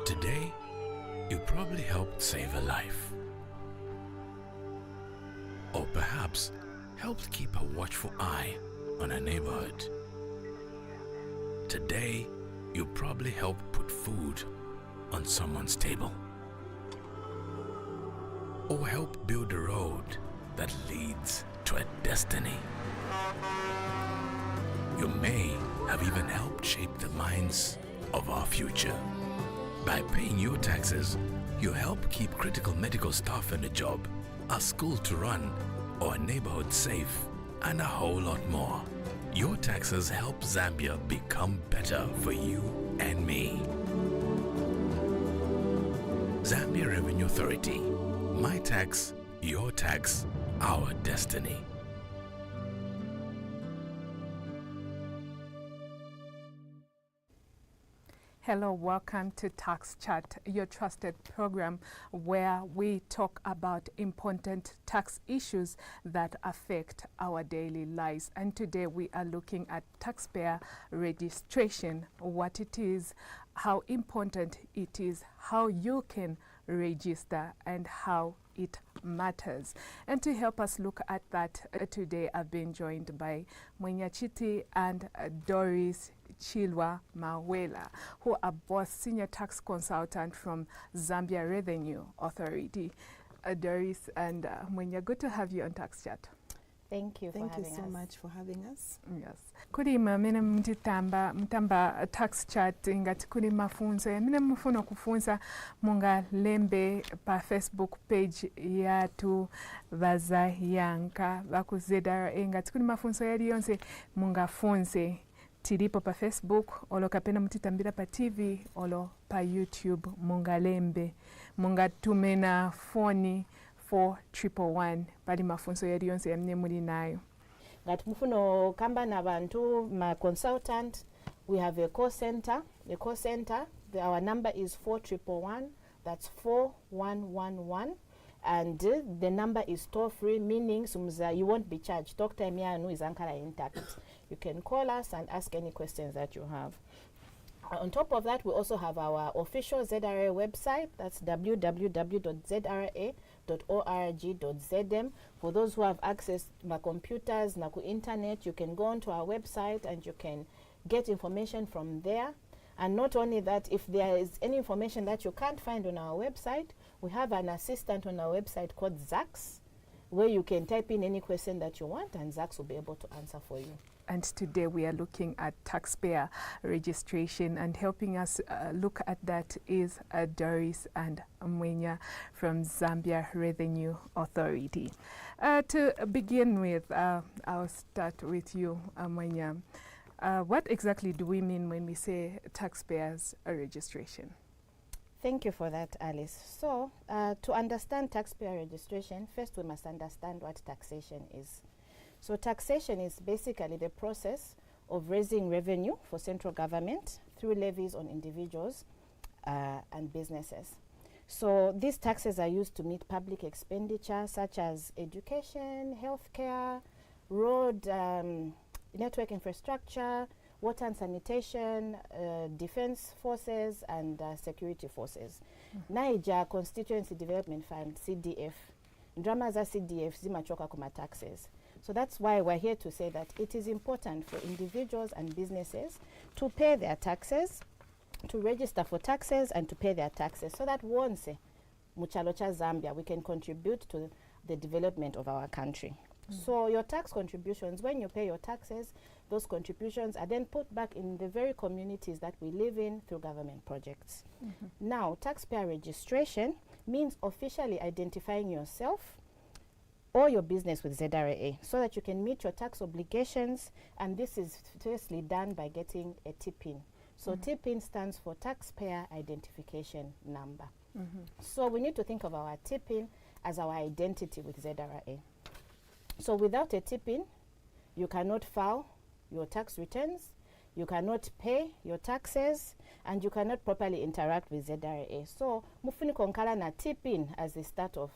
Today, you probably helped save a life. Or perhaps helped keep a watchful eye on a neighborhood. Today, you probably helped put food on someone's table. Or help build a road that leads to a destiny. You may have even helped shape the minds of our future. By paying your taxes, you help keep critical medical staff in a job, a school to run, or a neighborhood safe, and a whole lot more. Your taxes help Zambia become better for you and me. Zambia Revenue Authority. My tax, your tax, our destiny. Hello, welcome to Tax Chat, your trusted program where we talk about important tax issues that affect our daily lives. And today we are looking at taxpayer registration, what it is, how important it is, how you can register, and how it matters. And to help us look at that today, I've been joined by MWENYA CHITI and DORIS MAWELE, who are both senior tax consultant from Zambia Revenue Authority. Doris and MWENYA, good to have you on Tax Chat. Thank you for having us. Thank you so much for having us. Yes. Kulima mina mtamba tax chat ingati kulima funza mina mufuna kufunza munga lembe pa Facebook page yatu baza yanka bakuzedara ingati kulima funza yali yonse munga funze tilipo pa Facebook olo kapena mtitambira pa TV olo pa YouTube munga lembe munga tumena foni 4111 pali mafunzo yali yonse yamne muli nayo. Ngati mufuno kamba na bantu ma consultant, we have a call center. Our number is 4111. That's 4111. And the number is toll free, meaning you won't be charged. Talk time yanu is ankara intact. You can call us and ask any questions that you have. On top of that, we also have our official ZRA website. That's www.zra.org.zm. For those who have access to my computers, na internet, you can go onto our website and you can get information from there. And not only that, if there is any information that you can't find on our website, we have an assistant on our website called Zax, where you can type in any question that you want and Zax will be able to answer for you. And today we are looking at taxpayer registration, and helping us look at that is Doris and MWENYA from Zambia Revenue Authority. To begin with, I'll start with you, MWENYA. What exactly do we mean when we say taxpayers registration? Thank you for that, Alice. So, to understand taxpayer registration, first we must understand what taxation is. So taxation is basically the process of raising revenue for central government through levies on individuals and businesses. So these taxes are used to meet public expenditure such as education, healthcare, road, network infrastructure, water and sanitation, defense forces, and security forces. Naija Constituency Development Fund, CDF, drama za CDF zimachoka kuma taxes. So that's why we're here to say that it is important for individuals and businesses to pay their taxes, to register for taxes, and to pay their taxes, so that once muchalocha Zambia, we can contribute to the development of our country. So your tax contributions, when you pay your taxes, those contributions are then put back in the very communities that we live in through government projects. Now, taxpayer registration means officially identifying yourself or your business with ZRA so that you can meet your tax obligations, and this is firstly done by getting a TIPIN. So TIPIN stands for Taxpayer Identification Number. So we need to think of our TIPIN as our identity with ZRA. So without a TIPIN, you cannot file your tax returns, you cannot pay your taxes, and you cannot properly interact with ZRA. So mufuni konkala na TIPIN as the start of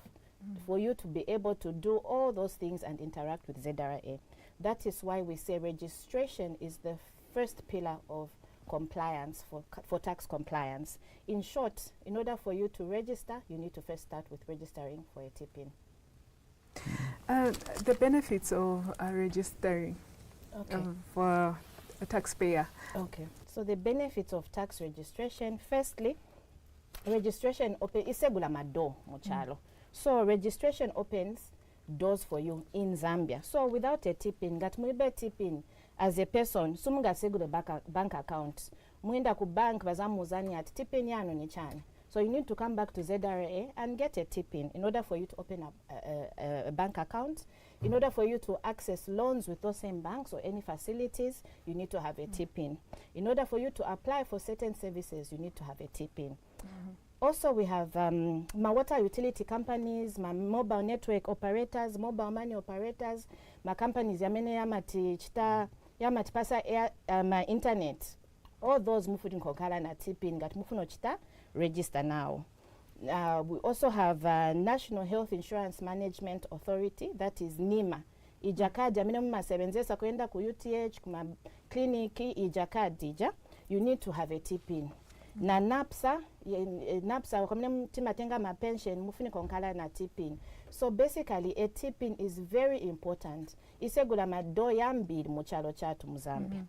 for you to be able to do all those things and interact with ZRA. That is why we say registration is the first pillar of compliance, for tax compliance. In short, in order for you to register, you need to first start with registering for a tip-in. The benefits of registering for a taxpayer. Okay. So the benefits of tax registration, firstly, registration isegula mado muchalo. So registration opens doors for you in Zambia. So without a tip-in, gat muibe tip-in as a person, sumunga segule bank account. Muinda ku bank bazamuzani at tip-in yano ni chane. So you need to come back to ZRA and get a tip-in in order for you to open up a bank account. In order for you to access loans with those same banks or any facilities, you need to have a tip-in. In order for you to apply for certain services, you need to have a tip-in. Also, we have my water utility companies, my mobile network operators, mobile money operators, my companies yamene yamati chita yamati pasa my internet. All those mufutin kokala na tip-in gat mufuno chita register now. We also have National Health Insurance Management Authority, that is NIMA. Ijakadi amene mmasebenzesa kwenda ku UTH kuma kliniki ijakadi ija, you need to have a tip-in. Na NAPSA, NAPSA wakamene timatenga ma pension mufuni konkala na tip-in. So basically a tip-in is very important. Isegula mado yambiri muchalo chatu Mzambia.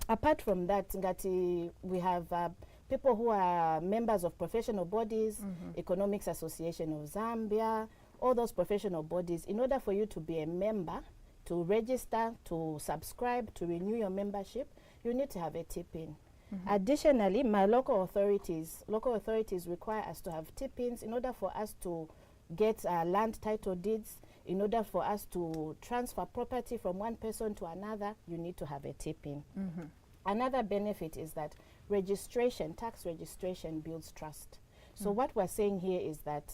Apart from that, ngati we have people who are members of professional bodies, Economics Association of Zambia, all those professional bodies. In order for you to be a member, to register, to subscribe, to renew your membership, you need to have a tip-in. Additionally, my local authorities require us to have tip-ins in order for us to get land title deeds. In order for us to transfer property from one person to another, you need to have a tip-in. Another benefit is that registration, tax registration builds trust. So what we're saying here is that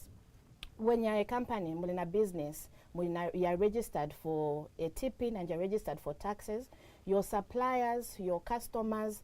when you're a company, in a business, when you're registered for a tip-in and you're registered for taxes, your suppliers, your customers,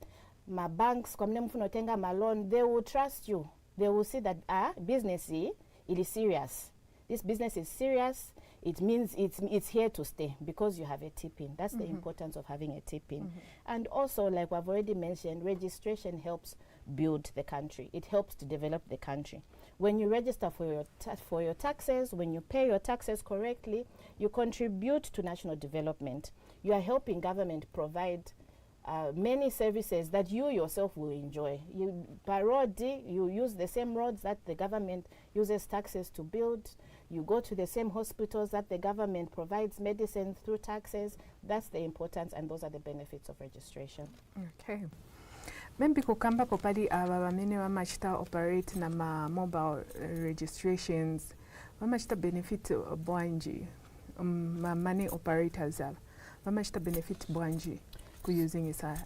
my banks, my loan, they will trust you. They will see that business it is serious. This business is serious. It means it's here to stay because you have a tip-in. That's the importance of having a tip-in. And also, like we've already mentioned, registration helps build the country. It helps to develop the country. When you register for your taxes, when you pay your taxes correctly, you contribute to national development. You are helping government provide many services that you yourself will enjoy. By road, you use the same roads that the government uses taxes to build. You go to the same hospitals that the government provides medicine through taxes. That's the importance, and those are the benefits of registration. Okay. Maybe kukamba popadi abamene wamachita operate na ma mobile registrations, wamachita benefit bwanji, ma money operators wamachita benefit bwanji using is a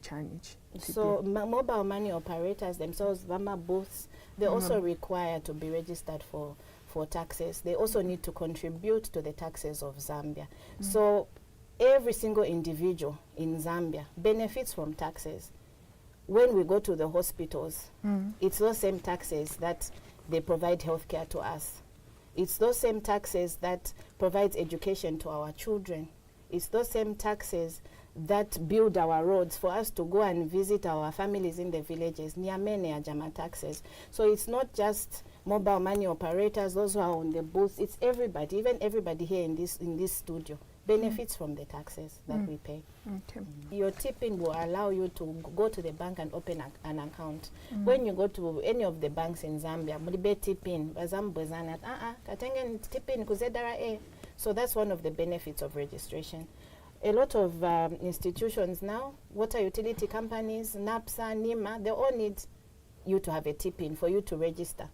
challenge. So mobile money operators themselves, Vama booths, they also require to be registered for taxes. They also need to contribute to the taxes of Zambia. So every single individual in Zambia benefits from taxes. When we go to the hospitals, it's those same taxes that they provide healthcare to us. It's those same taxes that provides education to our children. It's those same taxes that build our roads for us to go and visit our families in the villages. Niamene ajama taxes. So it's not just mobile money operators, those who are on the booth. It's everybody, even everybody here in this studio benefits from the taxes that we pay. Okay. Your tip-in will allow you to go to the bank and open an account. When you go to any of the banks in Zambia, mulibe tip-in, bazambuzana, katenge tip-in kuzedara. So that's one of the benefits of registration. A lot of institutions now, water utility companies, NAPSA, NIMA, they all need you to have a tip-in for you to register.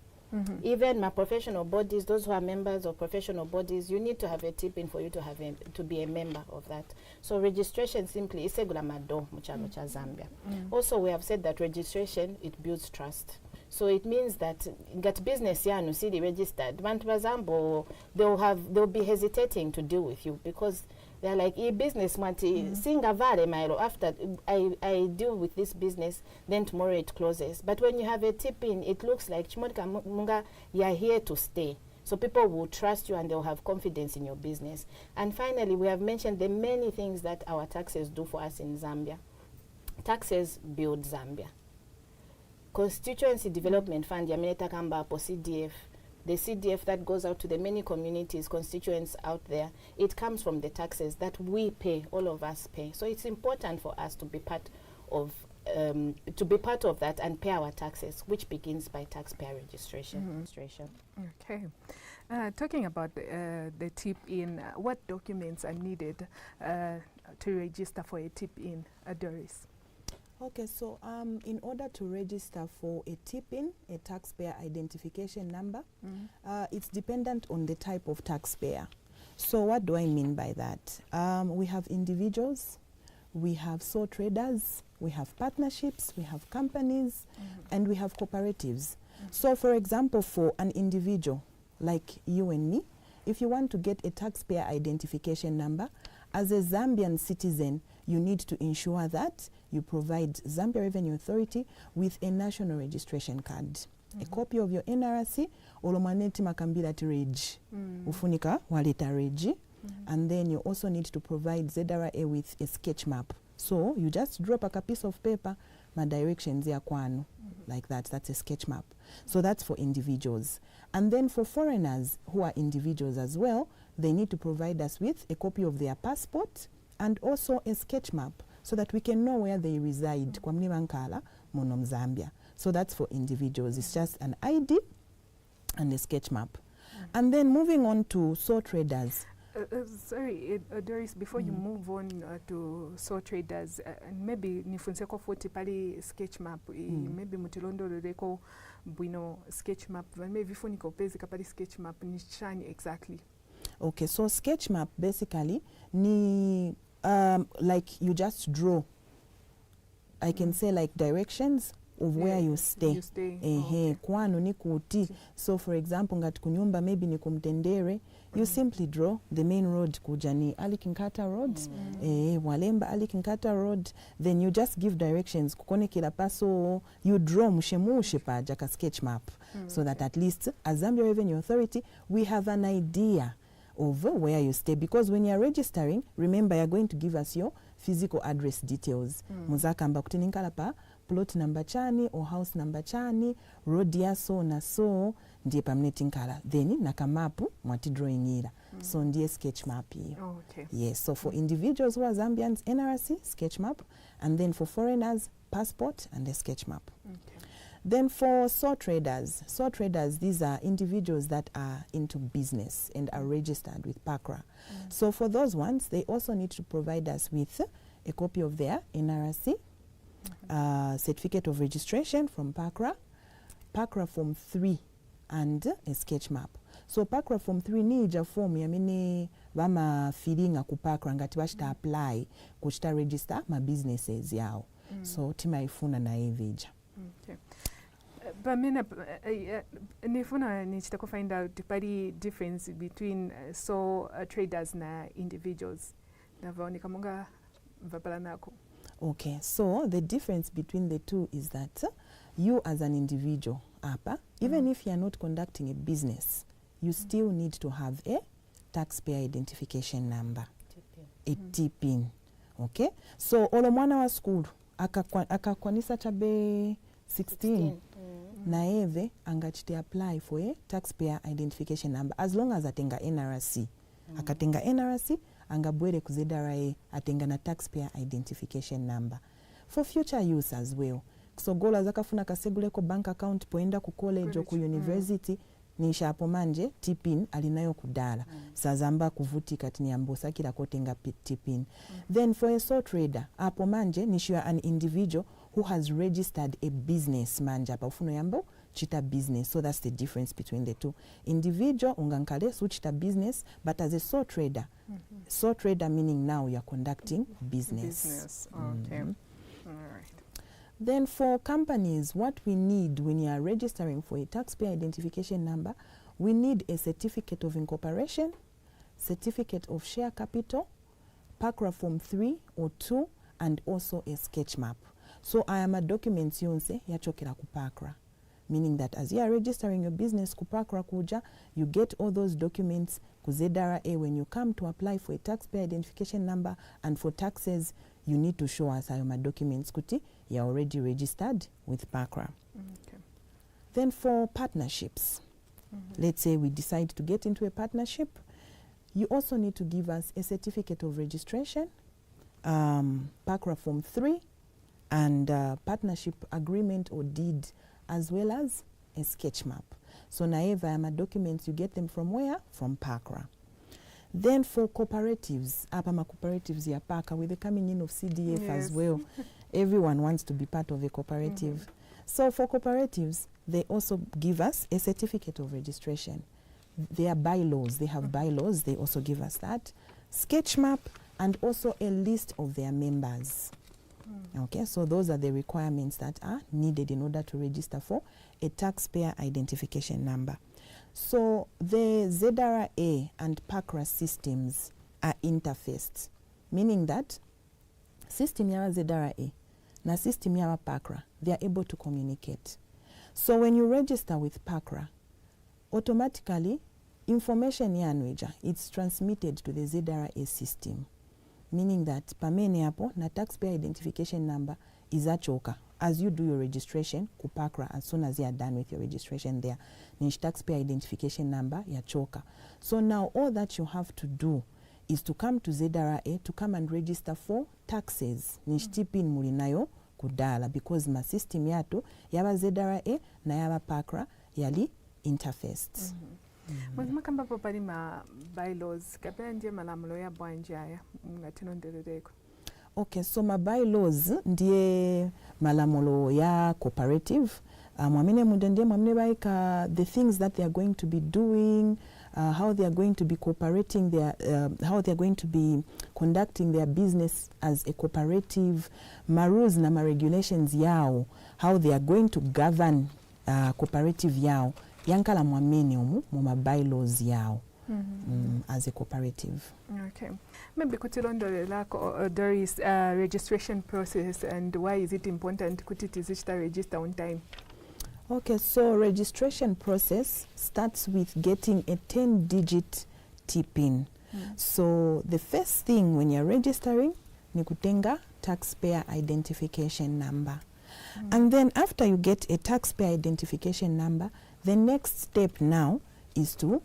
Even my professional bodies, those who are members of professional bodies, you need to have a tip-in for you to be a member of that. So registration simply is a gulamado muchalo cha Zambia. Also, we have said that registration, it builds trust. So it means that get business yanu see the registered. Bantu they'll be hesitating to deal with you because they're like, business singa vale mailo after I deal with this business, then tomorrow it closes. But when you have a tip-in, it looks like munga you're here to stay. So people will trust you and they'll have confidence in your business. And finally, we have mentioned the many things that our taxes do for us in Zambia. taxes build Zambia. Constituency Development Fund, Yamineta Kambapo, CDF, the CDF that goes out to the many communities, constituents out there, it comes from the taxes that we pay, all of us pay. So it's important for us to be part of that and pay our taxes, which begins by taxpayer registration. Okay. Talking about the tip-in, what documents are needed to register for a tip-in, Doris? Okay, so in order to register for a tip-in, a taxpayer identification number, it's dependent on the type of taxpayer. So what do I mean by that? We have individuals, we have sole traders, we have partnerships, we have companies, and we have cooperatives. So for example, for an individual like you and me, if you want to get a taxpayer identification number, as a Zambian citizen, you need to ensure that you provide Zambia Revenue Authority with a national registration card. A copy of your NRC, olomaneti makambila ti reg. Ufunika waleta reg. And then you also need to provide ZRA with a sketch map. So you just drop a piece of paper, my directions ya kwano, like that. That's a sketch map. So that's for individuals. And then for foreigners who are individuals as well, they need to provide us with a copy of their passport and also a sketch map so that we can know where they reside. Kwa mniwankala, monom Zambia. So that's for individuals. It's just an ID and a sketch map. And then moving on to sole traders. Sorry, Doris, before you move on to sole traders, maybe nifunseko foti pali sketch map, maybe mutilondo loreko buino sketch map, maybe funiko basic pali sketch map ni chani exactly. Okay, so sketch map basically ni like you just draw. I can say like directions of where you stay. Kwano ni kuti. So for example, ngati kunyumba maybe ni kumtendere, you simply draw the main road kujani Alikinkata Road, Walemba Alikinkata Road, then you just give directions kukone kila paso, you draw mushemushe pa jaka sketch map, so that at least as Zambia Revenue Authority we have an idea of where you stay, because when you're registering, remember you're going to give us your physical address details. Muzakamba kutininkala pa plot number chani or house number chani, road ya so na so, ndiye pamnetinkala. Then nakamapu mwati drawing ira. So ndiye sketch map hiyo. Okay. Yes, so for individuals who are Zambians, NRC, sketch map, and then for foreigners, passport and a sketch map. Okay. Then for sole traders, these are individuals that are into business and are registered with CHRWA. So for those ones, they also need to provide us with a copy of their NRC, certificate of registration from CHRWA Form 3, and a sketch map. So CHRWA Form 3 ni ija form ya mini vama filinga ku CHRWA ngati washita apply kushita register ma businesses yao. So tima ifuna na evija. Okay. But nifuna nichitako find out pali difference between sole traders na individuals. Navaonika munga vapala nako. Okay, so the difference between the two is that you as an individual, even if you are not conducting a business, you still need to have a taxpayer identification number, a tip-in. Okay, so olo mwana wa school akakwanisa chabe 16 na eve angachite apply for a taxpayer identification number as long as atenga NRC. Akatenga NRC angabwere ku ZRA atenga na taxpayer identification number for future use as well. So gola zakafuna kaseguleko bank account poenda ku college ku university nisha hapo manje tipin alinayo kudala sazamba kuvutika tiniambosa kila kotenga tipin. Then for a sole trader hapo manje nishua an individual who has registered a business manje hapa ufuno yambo chita business. So that's the difference between the two. Individual ungankale so chita business, but as a sole trader, sole trader meaning now you're conducting business. Okay. All right. Then for companies, what we need when you are registering for a taxpayer identification number, we need a certificate of incorporation, certificate of share capital, CHRWA Form 3 or 2, and also a sketch map. So I am a documents yonse yachokera ku CHRWA, meaning that as you are registering your business ku CHRWA kuja, you get all those documents ku ZRA when you come to apply for a taxpayer identification number, and for taxes you need to show us ayo documents kuti you're already registered with CHRWA. Okay. Then for partnerships, let's say we decide to get into a partnership, you also need to give us a certificate of registration, CHRWA Form 3, and partnership agreement or deed, as well as a sketch map. So naeva documents, you get them from where? From CHRWA. Then for cooperatives, apama cooperatives ya paka, with the coming in of CDF as well, everyone wants to be part of a cooperative. So for cooperatives, they also give us a certificate of registration. They are bylaws, they have bylaws, they also give us that. Sketch map, and also a list of their members. Okay, so those are the requirements that are needed in order to register for a taxpayer identification number. So the ZRA and CHRWA systems are interfaced, meaning that system ya ZRA na system ya CHRWA, they are able to communicate. So when you register with CHRWA, automatically information yanweja, it's transmitted to the ZRA system, meaning that pamene hapo na taxpayer identification number is achoka as you do your registration ku CHRWA. As soon as you are done with your registration there, nish taxpayer identification number yachoka. So now all that you have to do is to come to ZRA to come and register for taxes. Nish tipin mulinayo kudala, because ma system yato yaba ZRA na yaba CHRWA yali interfaced. Mwazima kamba popali ma bylaws, kapena ndiye malamulo ya bwanjaya, ngatinondeleleko. Okay, so my bylaws ndiye malamulo ya cooperative. Mwamine mudende mwamine baika the things that they are going to be doing, how they are going to be cooperating, how they are going to be conducting their business as a cooperative, ma rules na ma regulations yao, how they are going to govern cooperative yao. Yankala mwamini muma bylaws yao. As a cooperative. Okay. Maybe kutilondolela DORIS registration process, and why is it important to register on time? Okay, so registration process starts with getting a 10-digit TPIN. So the first thing when you're registering ni kutenga taxpayer identification number. And then after you get a taxpayer identification number, the next step now is to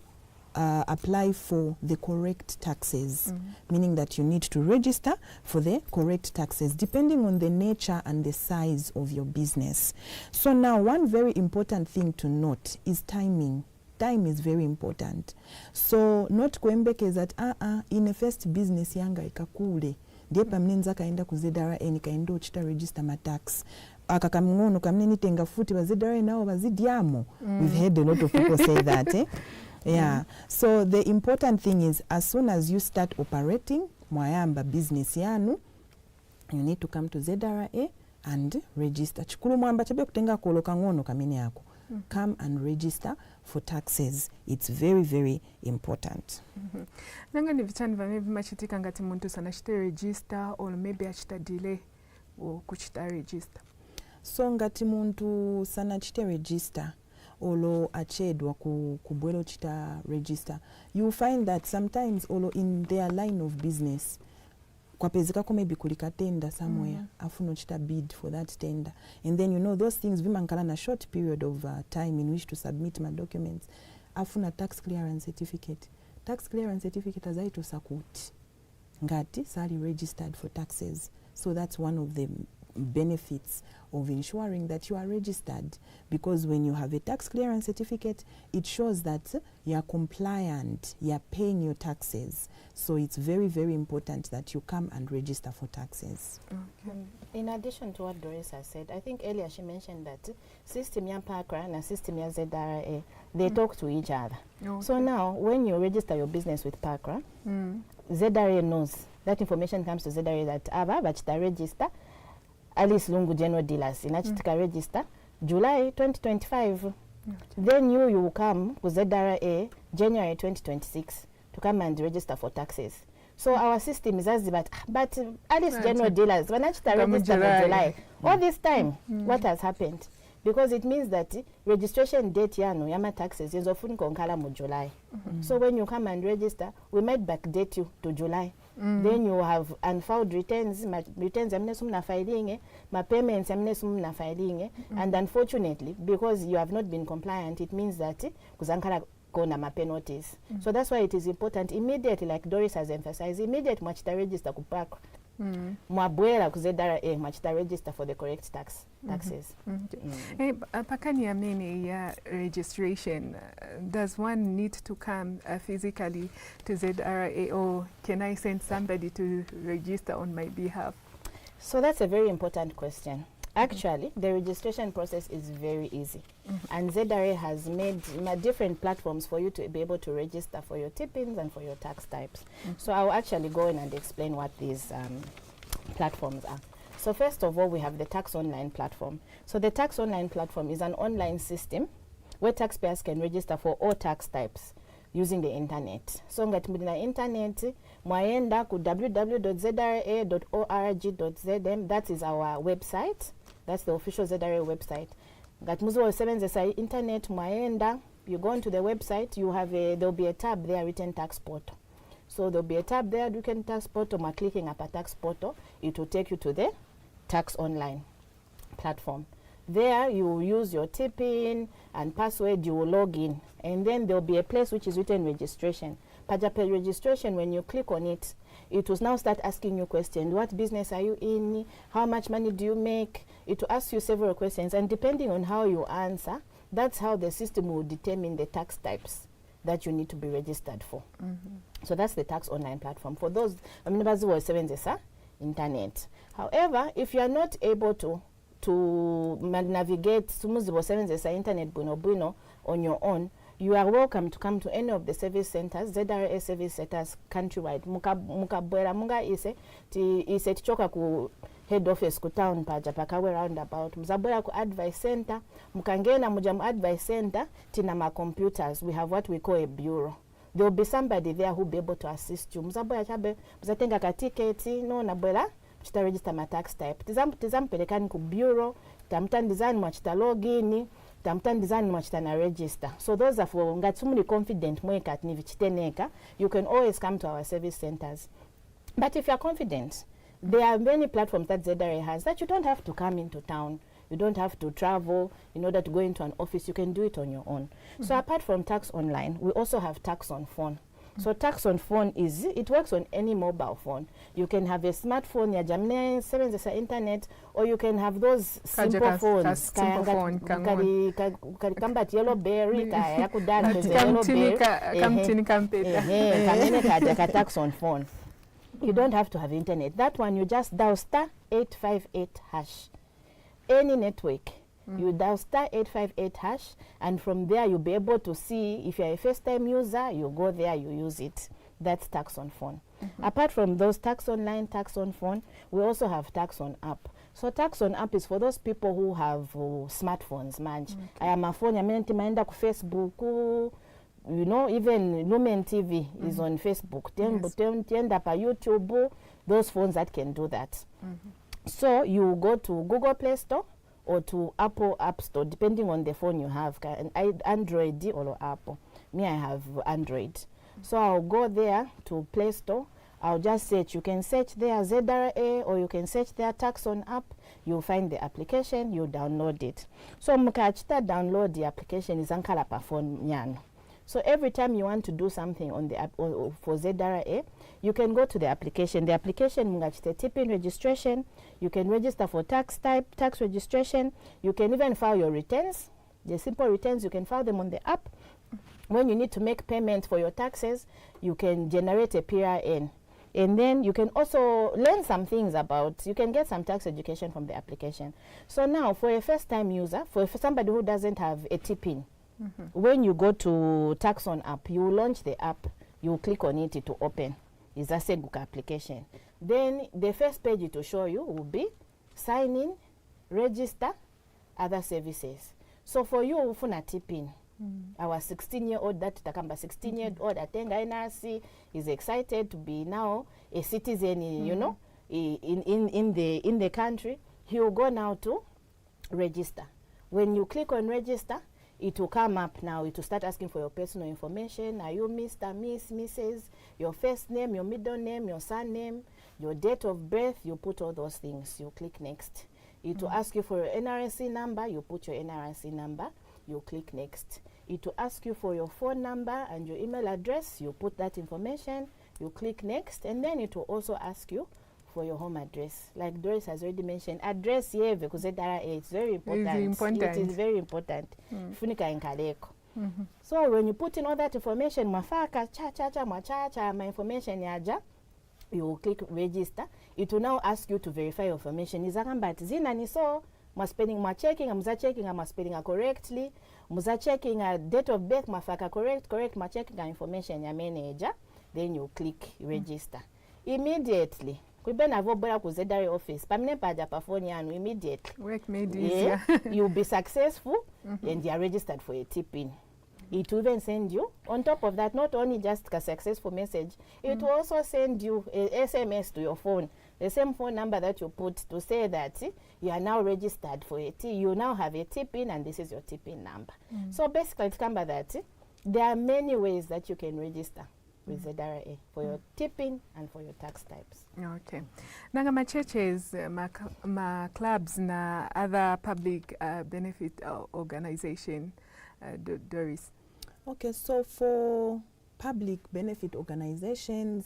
apply for the correct taxes, meaning that you need to register for the correct taxes depending on the nature and the size of your business. So now one very important thing to note is timing. Time is very important. So not kuembeke that in a first business yanga ikakule depa mnenza kaenda ku ZRA nikaenda uchita register ma tax akakamngono kamneni tenga futi ba ZRA nao bazidiamo. We've heard a lot of people say that. Yeah. So the important thing is, as soon as you start operating mwayamba business yanu, you need to come to ZRA and register. Chikulu mwamba chabe kutenga koloka ngono kamene yako. Come and register for taxes. It's very, very important. Nanga ni vichani maybe machitika ngati muntu sana chite register or maybe achita delay or kuchita register. So ngati muntu sana chite register olo achedwa kubwelo chita register, you find that sometimes olo in their line of business kwapezeka ko maybe kulika tender somewhere afuno chita bid for that tender, and then you know those things vimankala na short period of time in which to submit my documents. Afuna tax clearance certificate azaito sakuti ngati sali registered for taxes. So that's one of the benefits of ensuring that you are registered, because when you have a tax clearance certificate, it shows that you are compliant, you are paying your taxes. So it's very, very important that you come and register for taxes. Okay. In addition to what Doris has said, I think earlier she mentioned that system ya CHRWA and system ya ZRA, they talk to each other. Okay. So now when you register your business with CHRWA, ZRA knows that information comes to ZRA that aba bachita register Alice Lungu General Dealers in Chitika register July 2025. Then you will come to ZRA January 2026 to come and register for taxes. So our system is as but Alice General Dealers when Chitika register in July. All this time, what has happened? Because it means that registration date yano yama taxes is often konkala mu July. So when you come and register, we might backdate you to July. Then you have unfiled returns, returns amnesum filing, my payments amnesum filing, and unfortunately, because you have not been compliant, it means that kuzankara kona ma penalties. So that's why it is important immediately, like Doris has emphasized, immediate machita register kupak. Mwabwela kuzedara machita register for the correct taxes. Pakani amene ya registration, does one need to come physically to ZRA, or can I send somebody to register on my behalf? So that's a very important question. Actually, the registration process is very easy. And ZRA has made different platforms for you to be able to register for your tippings and for your tax types. So I'll actually go in and explain what these platforms are. So first of all, we have the Tax Online platform. So the Tax Online platform is an online system where taxpayers can register for all tax types using the internet. So ngati muli na internet, mwaenda ku www.zra.org.zm. That is our website. That's the official ZRA website. Ngati muzo sebenzesa internet, mwaenda, you go into the website, you have there'll be a tab there written tax portal. So there'll be a tab there, you can tax portal, by clicking up a tax portal, it will take you to the Tax Online platform. There you will use your TPIN and password, you will log in, and then there'll be a place which is written registration. Pajape registration, when you click on it, it will now start asking you questions. What business are you in? How much money do you make? It will ask you several questions, and depending on how you answer, that's how the system will determine the tax types that you need to be registered for. So that's the Tax Online platform. For those, internet. However, if you are not able to navigate internet on your own, you are welcome to come to any of the service centers, ZRA service centers countrywide. Mukabwera munga ise tichoka ku head office ku town paja pakawe roundabout. Muzabwera ku advice center, mukangena mujamu advice center tina ma computers. We have what we call a bureau. There will be somebody there who will be able to assist you. Muzabwera chabe muzatenga ka tiketi no nabwera chita register ma tax type. Tizampelekani ku bureau, tamtan design machita login, tamtan design machita na register. So those are for ngatsumuli confident mweka nivichiteneka. You can always come to our service centers. But if you are confident, there are many platforms that ZRA has that you don't have to come into town. You don't have to travel in order to go into an office. You can do it on your own. So apart from Tax Online, we also have Tax on Phone. So Tax on Phone it works on any mobile phone. You can have a smartphone, ya jamne, internet, or you can have those simple phones. Kamba yellow berry, yakudara yellow berry. Tax on Phone. You don't have to have internet. That one you just dial *858#. Any network, you dial *858#, and from there you'll be able to see if you're a first-time user, you go there, you use it. That's Tax on Phone. Apart from those Tax Online, Tax on Phone, we also have Tax on App. So Tax on App is for those people who have smartphones. I am a phone, maenda ku Facebook, you know, even Lumen TV is on Facebook. Tenda pa YouTube, those phones that can do that. So you go to Google Play Store or to Apple App Store, depending on the phone you have, Android or Apple. Me, I have Android. So I'll go there to Play Store. I'll just search. You can search there ZRA, or you can search there Tax on App. You'll find the application, you download it. So mukachita download the application is ankala pa phone nyano. So every time you want to do something on the app for ZRA, you can go to the application. The application mungachite tipping registration. You can register for tax type, tax registration. You can even file your returns. The simple returns, you can file them on the app. When you need to make payment for your taxes, you can generate a PRN. And then you can also learn some things about, you can get some tax education from the application. So now for a first-time user, for somebody who doesn't have a TPIN, when you go to Tax on App, you launch the app, you click on it to open. It's a Seguka application. Then the first page it will show you will be sign in, register, other services. So for you, ufuna TPIN. Our 16-year-old, that Takamba 16-year-old Atenga NRC is excited to be now a citizen, you know, in the country. He will go now to register. When you click on register, it will come up now. It will start asking for your personal information. Are you Mr., Miss, Mrs., your first name, your middle name, your surname, your date of birth? You put all those things. You click next. It will ask you for your NRC number. You put your NRC number. You click next. It will ask you for your phone number and your email address. You put that information. You click next. And then it will also ask you for your home address. Like Doris has already mentioned, address here because it's very important. It is very important. So when you put in all that information, mafaka my information yaja, you click register. It will now ask you to verify your information. Izakambati zina ni so spelling checking, I'm spelling correctly, checking a date of birth, mafaka correct, checking information ya manager. Then you click register. Immediately kwibena vobola ku ZRA office pamene paja pafoni yanu immediately work made easier. You'll be successful and you are registered for a tip-in. It will even send you, on top of that, not only just a successful message, it will also send you a SMS to your phone, the same phone number that you put to say that you are now registered for a you now have a tip-in and this is your tip-in number. So basically it's come by that there are many ways that you can register with ZRA for your tipping and for your tax types. Okay. Nanga ma churches, ma clubs na other public benefit organization, Doris. Okay, so for public benefit organizations,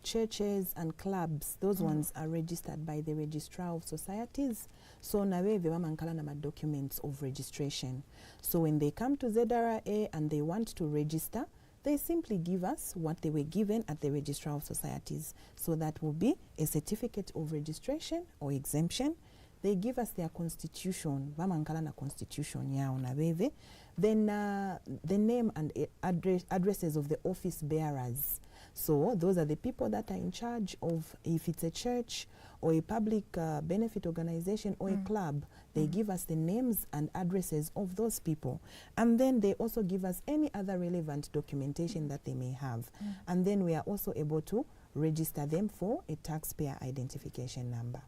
churches and clubs, those ones are registered by the Registrar of Societies. So nawe vewamankala na documents of registration. So when they come to ZRA and they want to register, they simply give us what they were given at the Registrar of Societies. So that will be a certificate of registration or exemption. They give us their constitution, vamankala na constitution yao na beve. Then the name and addresses of the office bearers. So those are the people that are in charge of, if it's a church or a public benefit organization or a club, they give us the names and addresses of those people. And then they also give us any other relevant documentation that they may have. And then we are also able to register them for a taxpayer identification number.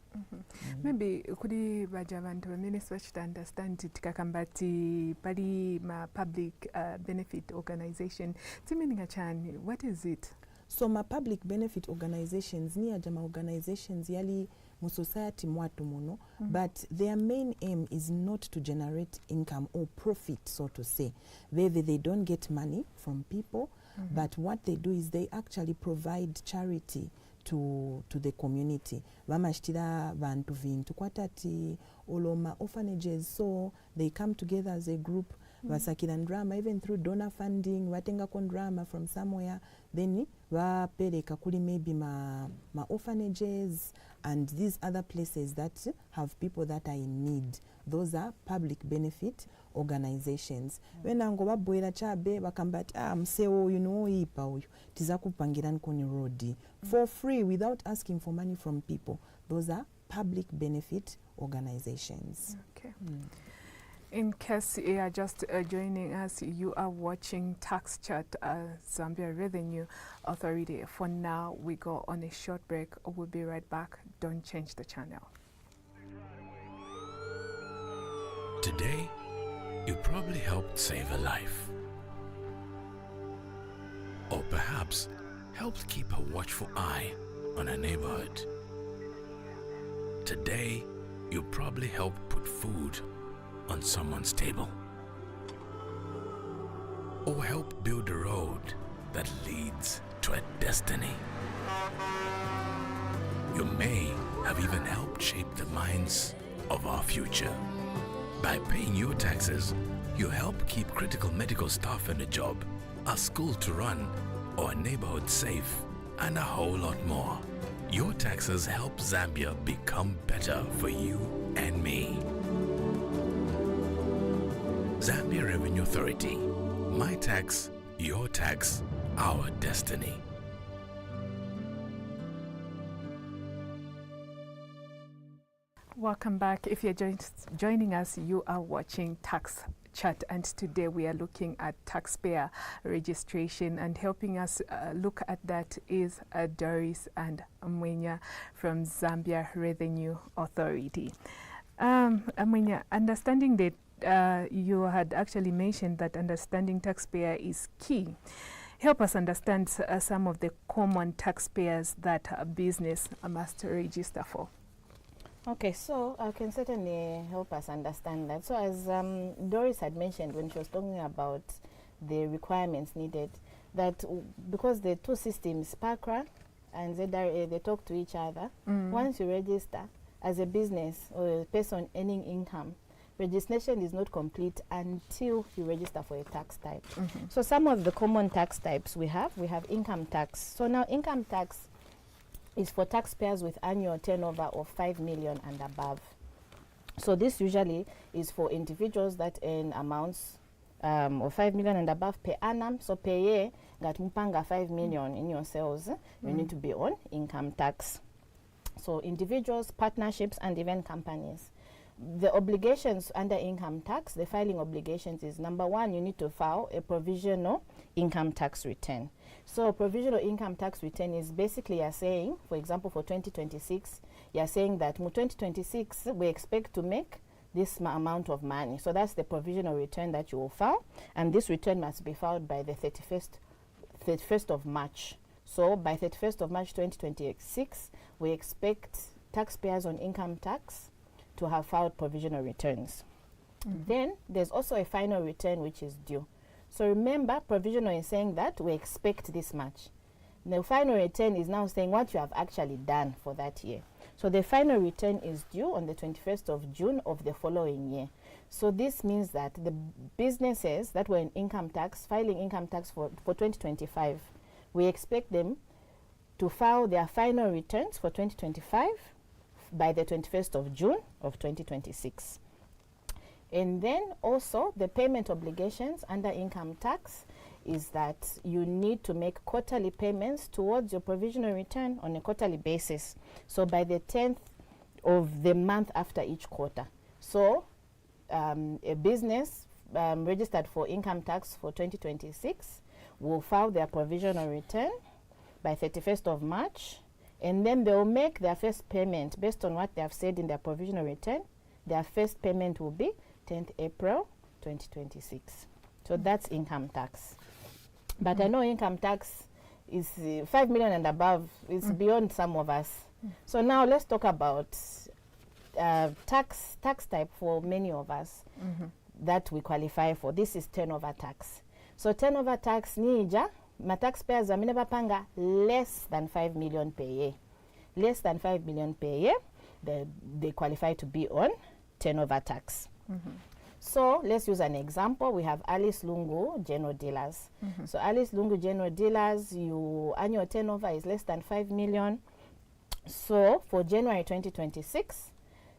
Maybe kuri bajabantu bamene switch understand tikakambati pali ma public benefit organization timeninga chani, what is it? So my public benefit organizations ni ajama organizations yali mu society mwatu muno, but their main aim is not to generate income or profit, so to say. They don't get money from people, but what they do is they actually provide charity to the community. Vamashitira vantu vintu kwatati oloma orphanages, so they come together as a group, vasakira drama, even through donor funding, vatenga kon drama from somewhere, then vapereka kuli maybe ma orphanages and these other places that have people that are in need. Those are public benefit organizations. When ango babwera chabe bakambati mseo ipa uyu tiza kupangira nkoni road for free without asking for money from people. Those are public benefit organizations. Okay. In case you are just joining us, you are watching Tax Chat, Zambia Revenue Authority. For now, we go on a short break. We'll be right back. Don't change the channel. Today, you probably helped save a life. Or perhaps helped keep a watchful eye on a neighborhood. Today, you probably helped put food on someone's table. Or help build a road that leads to a destiny. You may have even helped shape the minds of our future. By paying your taxes, you help keep critical medical staff in a job, a school to run, or a neighborhood safe, and a whole lot more. Your taxes help Zambia become better for you and me. Zambia Revenue Authority. My tax, your tax, our destiny. Welcome back. If you're joining us, you are watching Tax Chat, and today we are looking at taxpayer registration, and helping us look at that is Doris and MWENYA from Zambia Revenue Authority. MWENYA, understanding the you had actually mentioned that understanding taxpayer is key. Help us understand some of the common taxpayers that a business must register for. Okay, so I can certainly help us understand that. So as Doris had mentioned when she was talking about the requirements needed, that because the two systems, CHRWA and ZRA, they talk to each other. Once you register as a business or a person earning income, registration is not complete until you register for a tax type. So some of the common tax types we have income tax. So now income tax is for taxpayers with annual turnover of 5 million and above. So this usually is for individuals that earn amounts of 5 million and above per annum. So per year, got mpanga 5 million in your sales, you need to be on income tax. So individuals, partnerships, and even companies. The obligations under income tax, the filing obligations is number one, you need to file a provisional income tax return. So provisional income tax return is basically you're saying, for example, for 2026, you're saying that in 2026, we expect to make this amount of money. So that's the provisional return that you will file. And this return must be filed by the 31st of March. So by 31st of March 2026, we expect taxpayers on income tax to have filed provisional returns. Then there's also a final return which is due. So remember, provisional is saying that we expect this much. The final return is now saying what you have actually done for that year. So the final return is due on the 21st of June of the following year. So this means that the businesses that were in income tax, filing income tax for 2025, we expect them to file their final returns for 2025 by the 21st of June of 2026. And then also the payment obligations under income tax is that you need to make quarterly payments towards your provisional return on a quarterly basis. So by the 10th of the month after each quarter. So a business registered for income tax for 2026 will file their provisional return by 31st of March, and then they will make their first payment based on what they have said in their provisional return. Their first payment will be 10th April 2026. So that's income tax. But I know income tax is 5 million and above. It's beyond some of us. So now let's talk about tax type for many of us that we qualify for. This is turnover tax. So turnover tax nija, my taxpayers are never panga less than 5 million per year. Less than 5 million per year, they qualify to be on turnover tax. So let's use an example. We have Alice Lungu General Dealers. So Alice Lungu General Dealers, your annual turnover is less than 5 million. So for January 2026,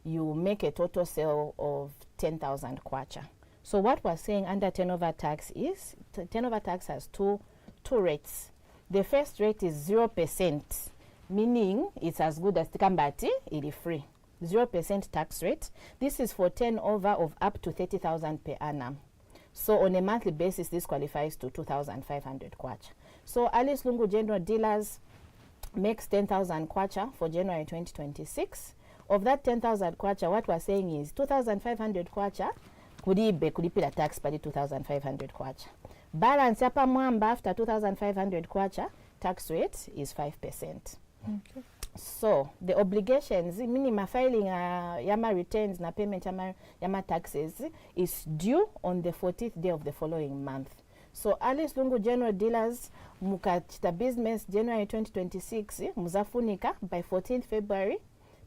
you make a total sale of 10,000 kwacha. So what we're saying under turnover tax is, turnover tax has two rates. The first rate is 0%, meaning it's as good as Tikambati, it is free. 0% tax rate. This is for turnover of up to 30,000 per annum. So on a monthly basis, this qualifies to 2,500 kwacha. So Alice Lungu General Dealers makes 10,000 kwacha for January 2026. Of that 10,000 kwacha, what we're saying is 2,500 kwacha kulipila tax pali 2,500 kwacha. Balance yapa mwamba after 2,500 kwacha, tax rate is 5%. Okay. So the obligations, minimum filing yama returns na payment yama taxes is due on the 14th day of the following month. So Alice Lungu General Dealers mukachita business January 2026 muzafunika by 14th February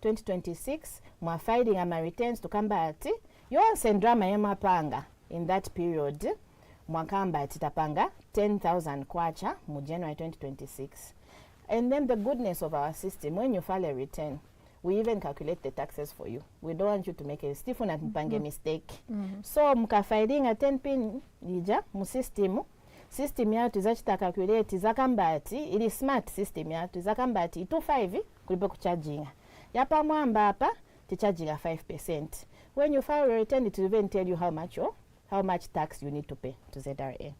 2026 mwa filing yama returns to kamba ati yonse ndrama yama panga in that period mwakamba titapanga 10,000 kwacha mu January 2026. And then the goodness of our system, when you file a return, we even calculate the taxes for you. We don't want you to make a stiff and mistake. So muka filing a 10 pin lija mu system ya tuzachita calculate zakambati ili smart system ya tuzakambati 25 kulipo kucharginga. Yapa mwamba hapa charging 5%. When you file a return, it will even tell you how much tax you need to pay to ZRA.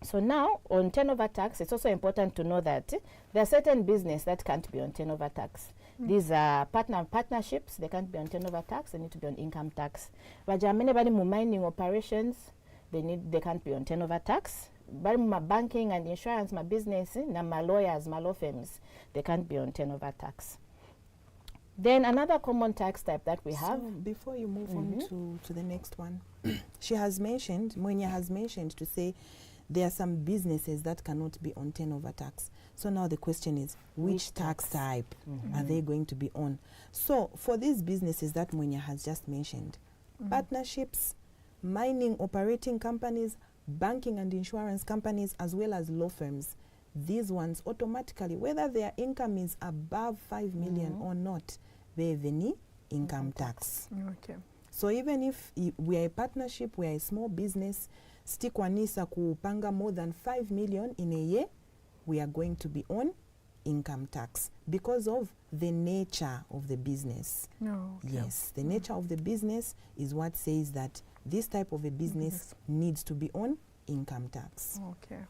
So now, on turnover tax, it's also important to know that there are certain business that can't be on turnover tax. These are partnerships. They can't be on turnover tax. They need to be on income tax. But anybody mu mining operations, they can't be on turnover tax. But my banking and insurance, my business, na my lawyers, my law firms, they can't be on turnover tax. Then another common tax type that we have. So before you move on to the next one, she has mentioned, MWENYA has mentioned to say there are some businesses that cannot be on turnover tax. So now the question is, which tax type are they going to be on? So for these businesses that MWENYA has just mentioned, partnerships, mining operating companies, banking and insurance companies, as well as law firms, these ones automatically, whether their income is above 5 million or not, they have any income tax. Okay. So even if we are a partnership, we are a small business, stikwanisa kupanga more than 5 million in a year, we are going to be on income tax because of the nature of the business. No. Okay. Yes, the nature of the business is what says that this type of a business needs to be on income tax. Okay.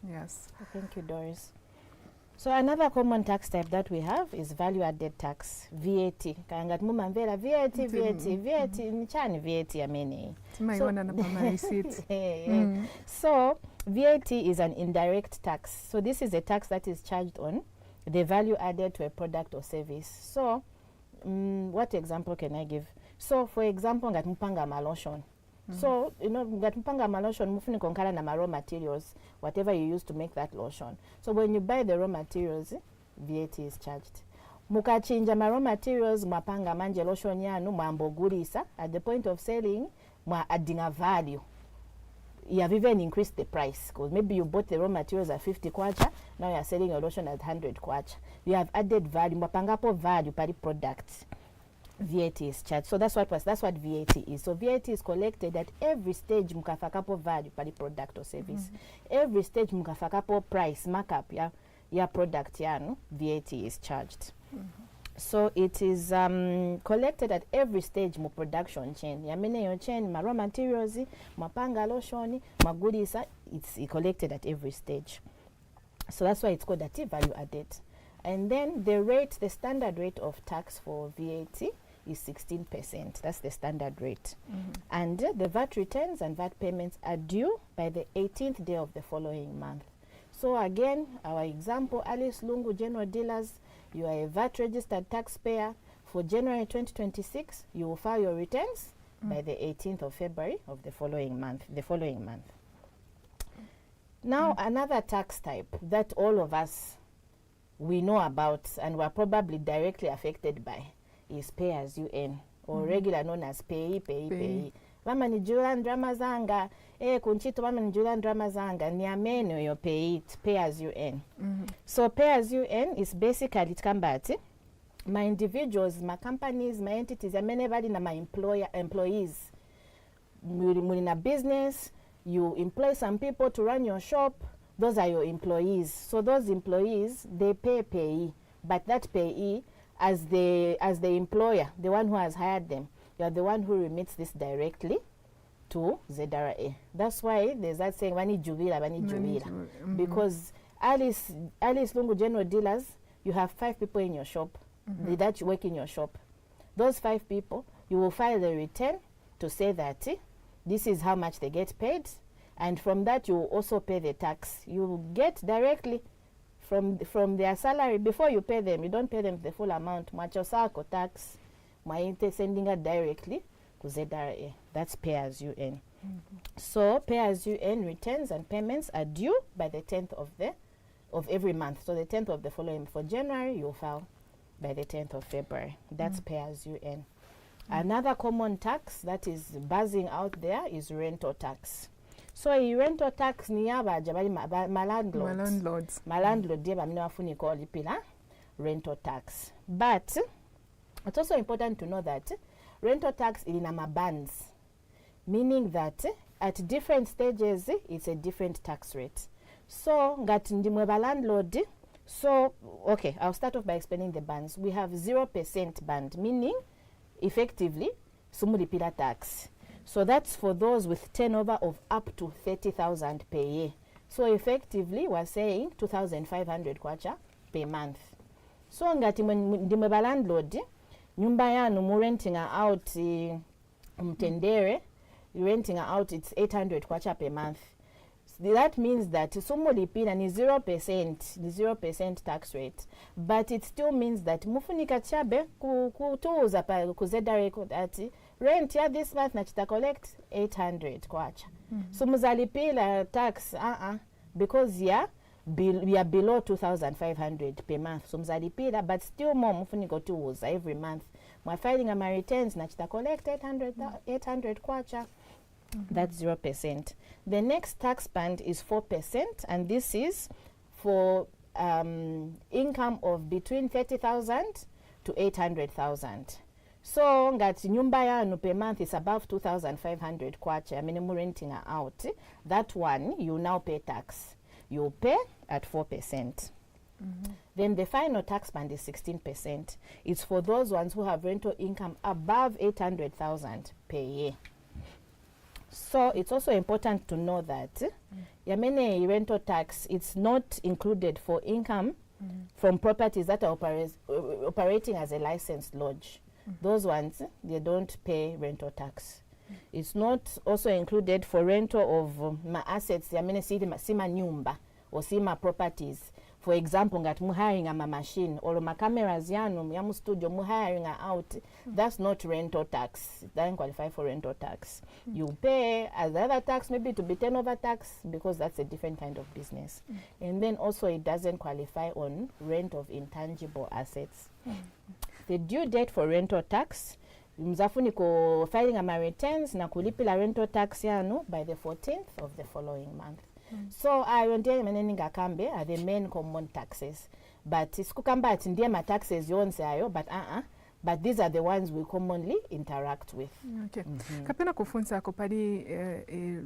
Yes. Thank you, Doris. So another common tax type that we have is value-added tax, VAT. Kangat mumamvela VAT, nichani VAT amene. So VAT is an indirect tax. So this is a tax that is charged on the value added to a product or service. So what example can I give? So for example, ngat mpanga malotion. So, you know, ngat mpanga malotion mufuni konkala na raw materials, whatever you use to make that lotion. So when you buy the raw materials, VAT is charged. Mukachinja raw materials, mwapanga manje lotion yanu, mwambogulisa, at the point of selling, mwa adding a value. You have even increased the price, because maybe you bought the raw materials at 50 kwacha, now you are selling your lotion at 100 kwacha. You have added value, mwapangapo value pari product. VAT is charged. So that's what VAT is. So VAT is collected at every stage mukafakapo value per the product or service. Every stage mukafakapo price markup ya product yanu, VAT is charged. So it is collected at every stage mu production chain. Yamene yo chain, ma raw materials, mapanga lotion, magulisa, it's collected at every stage. So that's why it's called that value added. And then the standard rate of tax for VAT is 16%. That's the standard rate. And the VAT returns and VAT payments are due by the 18th day of the following month. So again, our example, Alice Lungu General Dealers, you are a VAT registered taxpayer. For January 2026, you will file your returns by the 18th of February of the following month. Now, another tax type that all of us we know about and we're probably directly affected by is pay as you earn, or regular known as pay. Mama ni jula ndrama zanga, kunchito mama ni jula ndrama zanga, ni ameno yo pay as you earn. So pay as you earn is basically tikambati, my individuals, my companies, my entities, everybody na my employees. Mulina business, you employ some people to run your shop. Those are your employees. So those employees, they pay, but that payee, as the employer, the one who has hired them, you are the one who remits this directly to ZRA. That's why there's that saying, Vani Jubila. Because Alice Lungu General Dealers, you have 5 people in your shop that you work in your shop. Those 5 people, you will file the return to say that this is how much they get paid. And from that, you will also pay the tax. You get directly from their salary. Before you pay them, you don't pay them the full amount. Machosako tax, sending it directly to ZRA. That's pay as you earn. So pay as you earn returns and payments are due by the 10th of every month. So the 10th of the following. For January, you'll file by the 10th of February. That's pay as you earn. Another common tax that is buzzing out there is rental tax. So rental tax ni yaba jabali my landlords. My landlord deba mna wafuni ko lipila rental tax. But it's also important to know that rental tax is in a bands, meaning that at different stages it's a different tax rate. So ngati ndimwe landlord. So okay, I'll start off by explaining the bands. We have 0% band, meaning effectively sumulipila tax. So that's for those with turnover of up to 30,000 per year. So effectively, we're saying 2,500 kwacha per month. So ngati ndimwe ba landlord nyumba yanu mu renting out mtendere, renting out it's 800 kwacha per month. That means that sumulipira ni 0% tax rate, but it still means that mufunika chabe kutuuza pa kuzeda record ati rent ya this month nachita collect 800 kwacha. So muzalipira tax because we are below 2,500 per month. So muzalipira, but still more mufunika tuuza every month. We're filing a returns nachita collect 800 kwacha. That's 0%. The next tax band is 4%, and this is for income of between 30,000 to 800,000. So ngati nyumba yanu per month is above 2,500 kwacha, minimum renting out, that one you now pay tax. You pay at 4%. Then the final tax band is 16%. It's for those ones who have rental income above 800,000 per year. So it's also important to know that Yamene rental tax, it's not included for income from properties that are operating as a licensed lodge. Those ones, they don't pay rental tax. It's not also included for rental of my assets, Yamene sima nyumba or sima properties. For example, ngat muhiring a machine or ma cameras yanu yamu studio muhiring out, that's not rental tax. It doesn't qualify for rental tax. You pay as other tax, maybe to be turnover tax, because that's a different kind of business. And then also it doesn't qualify on rent of intangible assets. The due date for rental tax, mzafuniko filing a returns na kulipila rental tax yanu by the 14th of the following month. So ayonde meneninga kambe are the main common taxes, but iskukamba ati ndiye ma taxes yonse ayo, but these are the ones we commonly interact with. Okay. Kapena kufunza kupali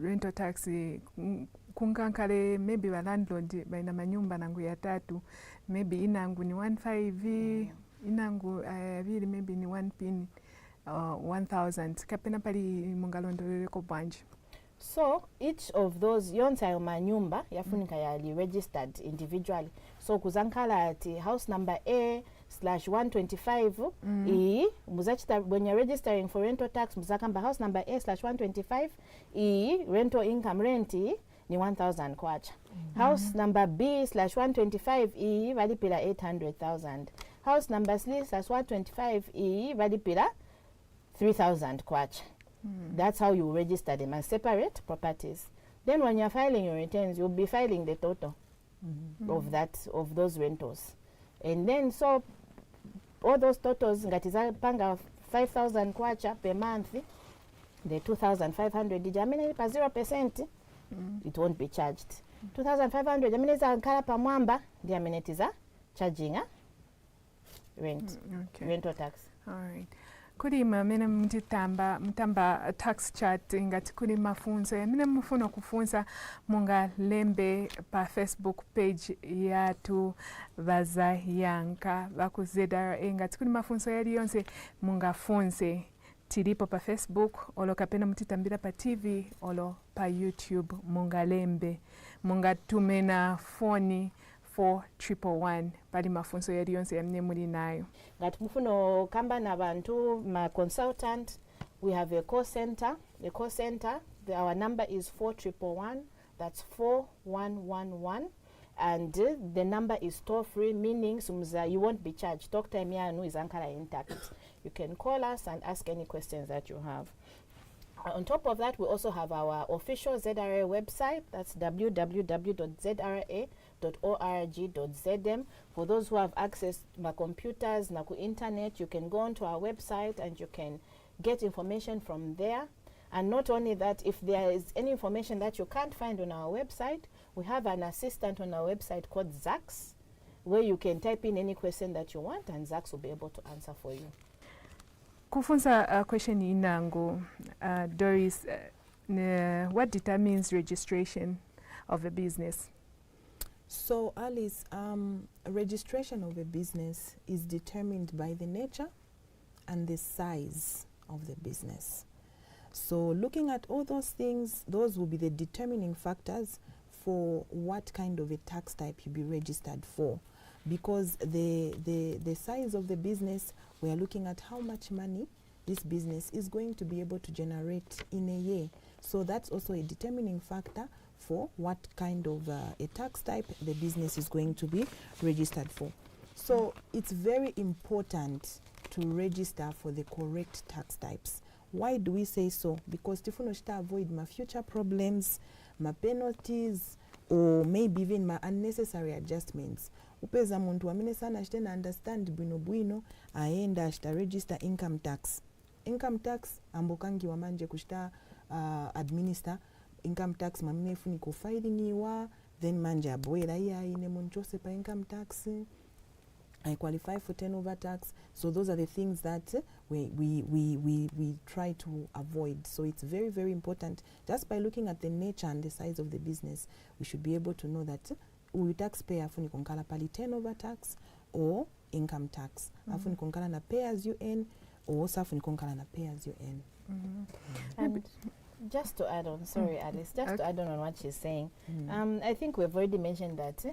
rental tax kungankale maybe ba landlord baina manyumba nangu ya tatu, maybe inangu ni 15, inangu abiri maybe ni 1 pin 1,000. Kapena pali mungalondolele ko banji. So each of those yonsa yo manyumba yafunika yali registered individually. So kuzankala ati house number A/125 muzachita when you're registering for rental tax muzakamba house number A/125 rental income rent ni 1,000 kwacha. House number B/125 valipila 800,000. House number C/125 valipila 3,000 kwacha. That's how you register them as separate properties. Then when you're filing your returns, you'll be filing the total of those rentals. And then so all those totals ngatiza panga 5,000 kwacha per month, the 2,500 dijamine pa 0%, it won't be charged. 2,500 jamine za nkala pa mwamba dijamine tiza charging rental tax. All right. Kulima mena mtamba tax chat ingati kulima funzo ya mena mufuna kufunza munga lembe pa Facebook page yatu vaza yanka vakuzeda ingati kulima funzo ya liyonse munga funze tilipo pa Facebook olo kapena mtitambira pa TV olo pa YouTube munga lembe munga tumena foni 4111 pali mafunzo yali yonse yamne muli nayo. Ngati mufuno kamba na bantu ma consultant, we have a call center. Our number is 4111. That's 4111. And the number is toll free, meaning you won't be charged. Talk time yanu is ankara intact. You can call us and ask any questions that you have. On top of that, we also have our official ZRA website. That's www.zra.org.zm. For those who have access to my computers, na ku internet, you can go onto our website and you can get information from there. And not only that, if there is any information that you can't find on our website, we have an assistant on our website called Zax, where you can type in any question that you want and Zax will be able to answer for you. Kufunza question inango, Doris, what determines registration of a business? So Alice, registration of a business is determined by the nature and the size of the business. So looking at all those things, those will be the determining factors for what kind of a tax type you be registered for. because the size of the business, we are looking at how much money this business is going to be able to generate in a year. So that's also a determining factor for what kind of a tax type the business is going to be registered for. So it's very important to register for the correct tax types. Why do we say so? Because tifuno shita avoid my future problems, my penalties, or maybe even my unnecessary adjustments. Upeza muntu wamine sana shitena understand bwino aenda shita register income tax. Income tax ambokangi wamanje kushita administer income tax mamine funiko filing iwa, then manje aboela iya ine munchose pa income tax. I qualify for turnover tax. So those are the things that we try to avoid. So it's very, very important. Just by looking at the nature and the size of the business, we should be able to know that we taxpayer funi konkala pali turnover tax or income tax. Afuni konkala na pay as you earn, or safuni konkala na pay as you earn. And just to add on, sorry Alice, just to add on what she's saying, I think we've already mentioned that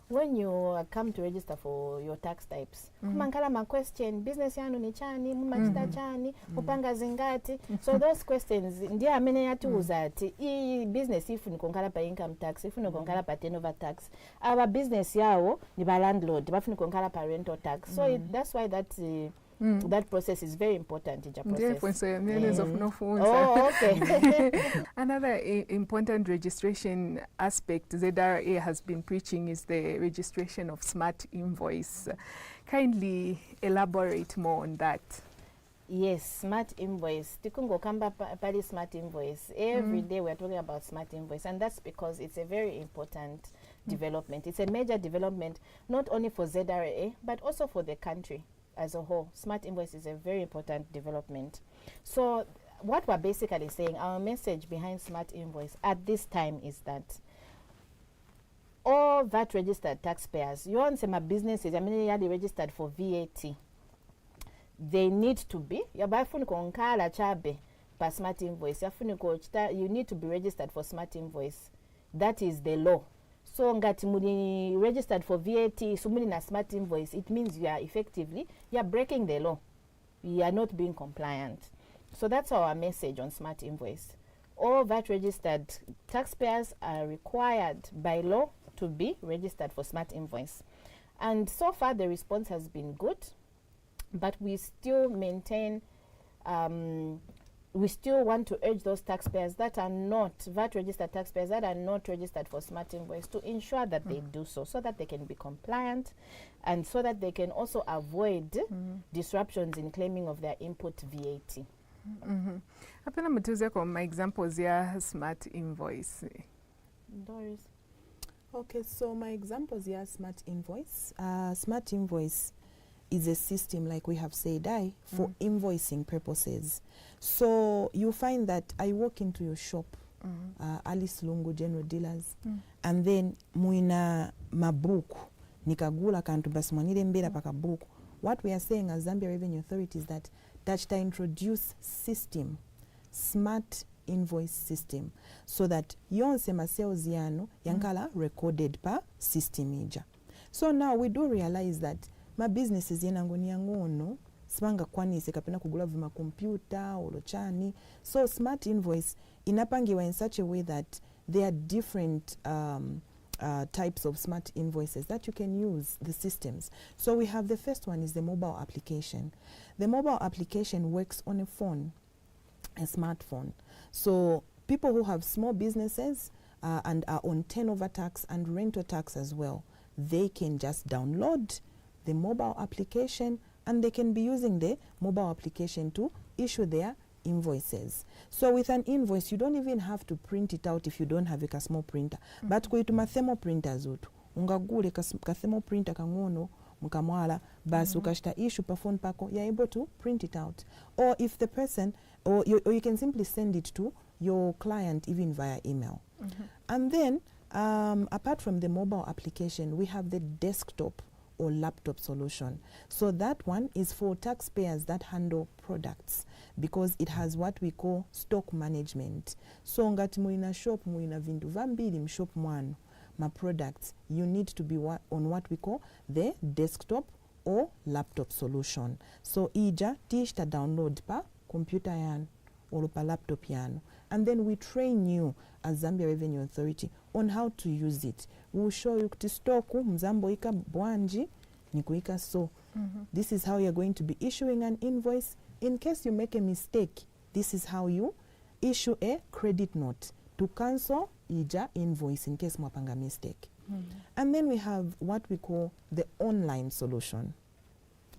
when you come to register for your tax types, kumankala ma question, business yanu ni chani, mumachita chani, upanga zingati. So those questions, ndiye amene yatuuza ati, I business ifu ni konkala pa income tax, ifu ni konkala pa turnover tax. Our business yao ni ba landlord, bafu ni konkala pa rental tax. So that's why that process is very important in process. Oh, okay. Another important registration aspect ZRA has been preaching is the registration of smart invoice. Kindly elaborate more on that. Yes, smart invoice. Tikungo kamba pali smart invoice. Every day we're talking about smart invoice, and that's because it's a very important development. It's a major development, not only for ZRA, but also for the country as a whole. Smart invoice is a very important development. So what we're basically saying, our message behind smart invoice at this time is that all VAT registered taxpayers, you want some businesses, I mean, they registered for VAT. They need to be, smart invoice. You need to be registered for smart invoice. That is the law. So ngati muni registered for VAT, sumuni na smart invoice, it means you are effectively, you are breaking the law. You are not being compliant. So that's our message on smart invoice. All VAT registered taxpayers are required by law to be registered for smart invoice. And so far the response has been good, but we still maintain, we still want to urge those taxpayers that are not VAT registered taxpayers that are not registered for smart invoice to ensure that they do so that they can be compliant and so that they can also avoid disruptions in claiming of their input VAT. Apena mtuze kwa my examples ya smart invoice. Doris. Okay, so my examples here, smart invoice. Smart invoice is a system, like we have said, for invoicing purposes. So you find that I walk into your shop, Alice Lungu General Dealers, and then muina mabuku, nikagula kantu basi mwanile mbela paka buku. What we are saying as Zambia Revenue Authority is that Dachta introduce system, smart invoice system, so that yonse masales yano yankala recorded pa system ija. So now we do realize that my businesses yenangoni yangono smanga kwani sekapena kugula vima computer olochani. So smart invoice inapangiwa in such a way that there are different types of smart invoices that you can use the systems. So we have the first one is the mobile application. The mobile application works on a phone, a smartphone. So people who have small businesses and are on turnover tax and rental tax as well, they can just download the mobile application and they can be using the mobile application to issue their invoices. So with an invoice, you don't even have to print it out if you don't have a small printer. But kuituma thermal printers utu. Ungagule ka thermal printer kangono mukamwala bas ukashita issue pa phone pako, you're able to print it out. Or if the person, or you can simply send it to your client even via email. And then apart from the mobile application, we have the desktop or laptop solution. So that one is for taxpayers that handle products because it has what we call stock management. So ngati muina shop muina vindu vambili mshop mwanu. my products, you need to be on what we call the desktop or laptop solution. So ija tishta download pa computer yan or pa laptop yan. And then we train you as Zambia Revenue Authority on how to use it. We will show you kutistoku mzambo ika bwanji nikuika so. This is how you're going to be issuing an invoice. In case you make a mistake, this is how you issue a credit note to cancel ija invoice in case mwapanga mistake. And then we have what we call the online solution.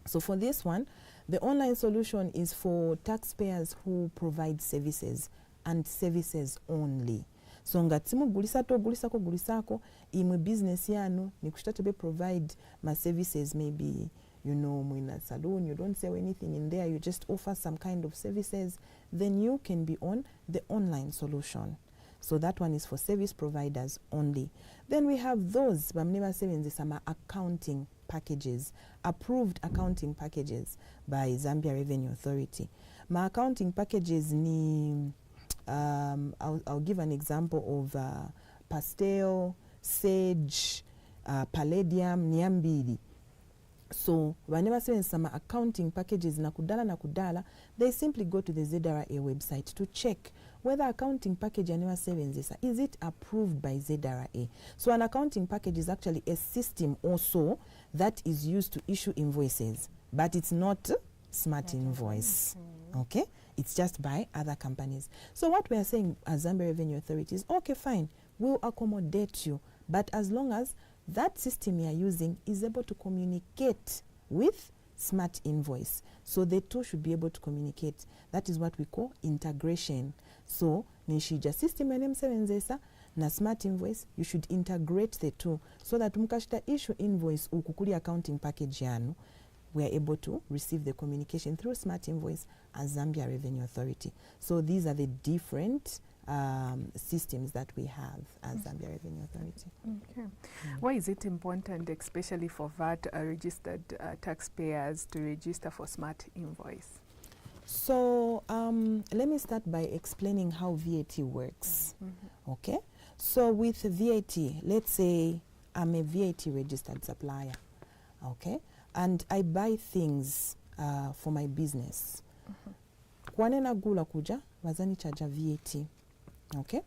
So for this one, the online solution is for taxpayers who provide services and services only. So ngatimu gulisako imwe business yanu ni kushitabe provide my services, maybe you know mwina salon, you don't sell anything in there, you just offer some kind of services, then you can be on the online solution. So that one is for service providers only. Then we have those accounting packages, approved accounting packages by Zambia Revenue Authority. My accounting packages ni I'll give an example of Pastel, Sage, Palladium, Nyambidi. So whenever saying some accounting packages nakudala, they simply go to the ZRA website to check whether accounting package is it approved by ZRA. So an accounting package is actually a system also that is used to issue invoices, but it's not smart invoice. Okay, it's just by other companies. So what we are saying as Zambia Revenue Authority is, okay, fine, we'll accommodate you, but as long as that system you are using is able to communicate with smart invoice. So the two should be able to communicate. That is what we call integration. So nishija system NM7 na smart invoice, you should integrate the two so that mukashita issue invoice ukukuli accounting package yanu, we are able to receive the communication through smart invoice as Zambia Revenue Authority. So these are the different systems that we have as Zambia Revenue Authority. Okay. Why is it important, especially for VAT registered taxpayers, to register for smart invoice? So let me start by explaining how VAT works. Okay. So with VAT, let's say I'm a VAT registered supplier. Okay. And I buy things for my business. Kwanena gula kuja, wazani charge VAT. Okay,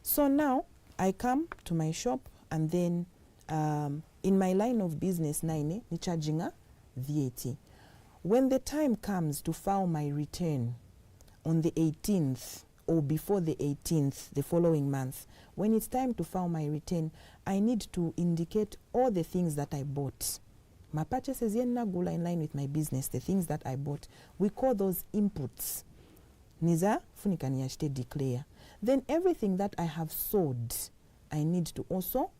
so now I come to my shop and then in my line of business ni charging a VAT. When the time comes to file my return on the 18th or before the 18th the following month, when it's time to file my return, I need to indicate all the things that I bought. My purchases yenna gula in line with my business, the things that I bought. We call those inputs. Niza funika niyashite declare. Then everything that I have sold, I need to also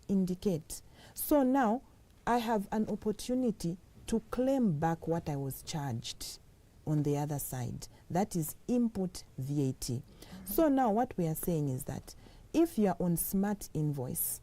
indicate. So now I have an opportunity to claim back what I was charged on the other side. That is input VAT. So now what we are saying is that if you are on smart invoice,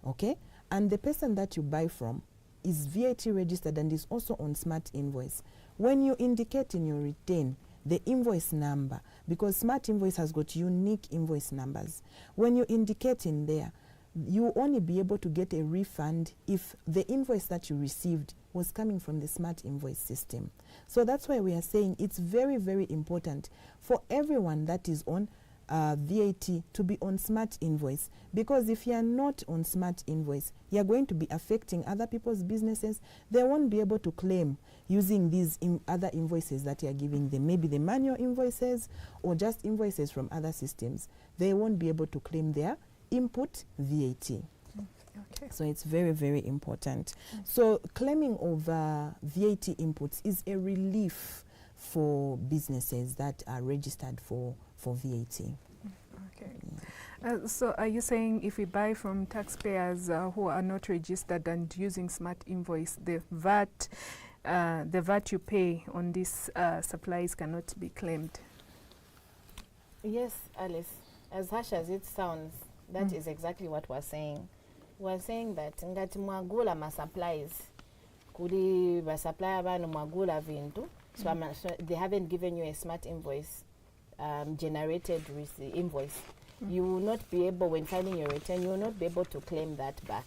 okay, and the person that you buy from is VAT registered and is also on smart invoice, when you indicate in your return the invoice number, because smart invoice has got unique invoice numbers, when you indicate in there, you only be able to get a refund if the invoice that you received was coming from the smart invoice system. So that's why we are saying it's very, very important for everyone that is on VAT to be on smart invoice, because if you are not on smart invoice, you are going to be affecting other people's businesses. They won't be able to claim using these other invoices that you are giving them, maybe the manual invoices or just invoices from other systems. They won't be able to claim their input VAT. Okay. So it's very, very important. So claiming of VAT inputs is a relief for businesses that are registered for VAT. Okay. So are you saying if we buy from taxpayers who are not registered and using smart invoice, the VAT you pay on these supplies cannot be claimed? Yes, Alice. As harsh as it sounds, that is exactly what we're saying. We're saying that ngati mwagula ma supplies, kuli ba supplier bano mwagula vintu, so they haven't given you a smart invoice, generated with the invoice. you will not be able, when filing your return, you will not be able to claim that back.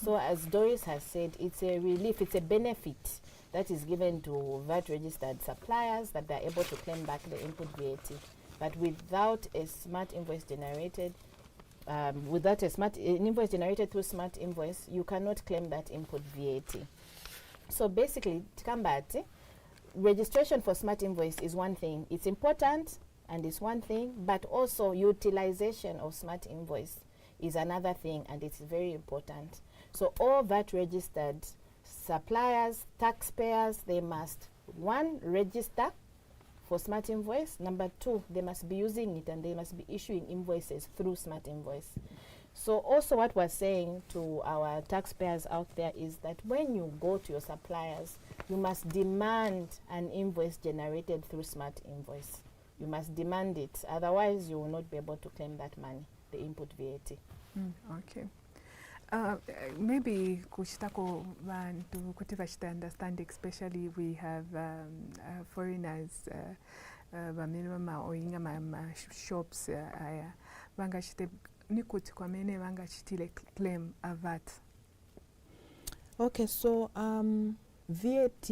So as Doris has said, it's a relief, it's a benefit that is given to VAT registered suppliers, that they're able to claim back the input VAT. But without a smart invoice generated, without an invoice generated through smart invoice, you cannot claim that input VAT. So basically, Tikambati, registration for smart invoice is one thing. It's important and it's one thing, but also utilization of smart invoice is another thing, and it's very important. So all VAT registered suppliers, taxpayers, they must, one, register for smart invoice. Number two, they must be using it and they must be issuing invoices through smart invoice. So also what we're saying to our taxpayers out there is that when you go to your suppliers, you must demand an invoice generated through smart invoice. You must demand it, otherwise you will not be able to claim that money, the input VAT. Okay. Maybe kushitako bantu kuti bashita understand, especially we have foreigners bamene oyinga ma shops aya bangashite nikuti kwamene bangashitile claim a VAT. Okay, so VAT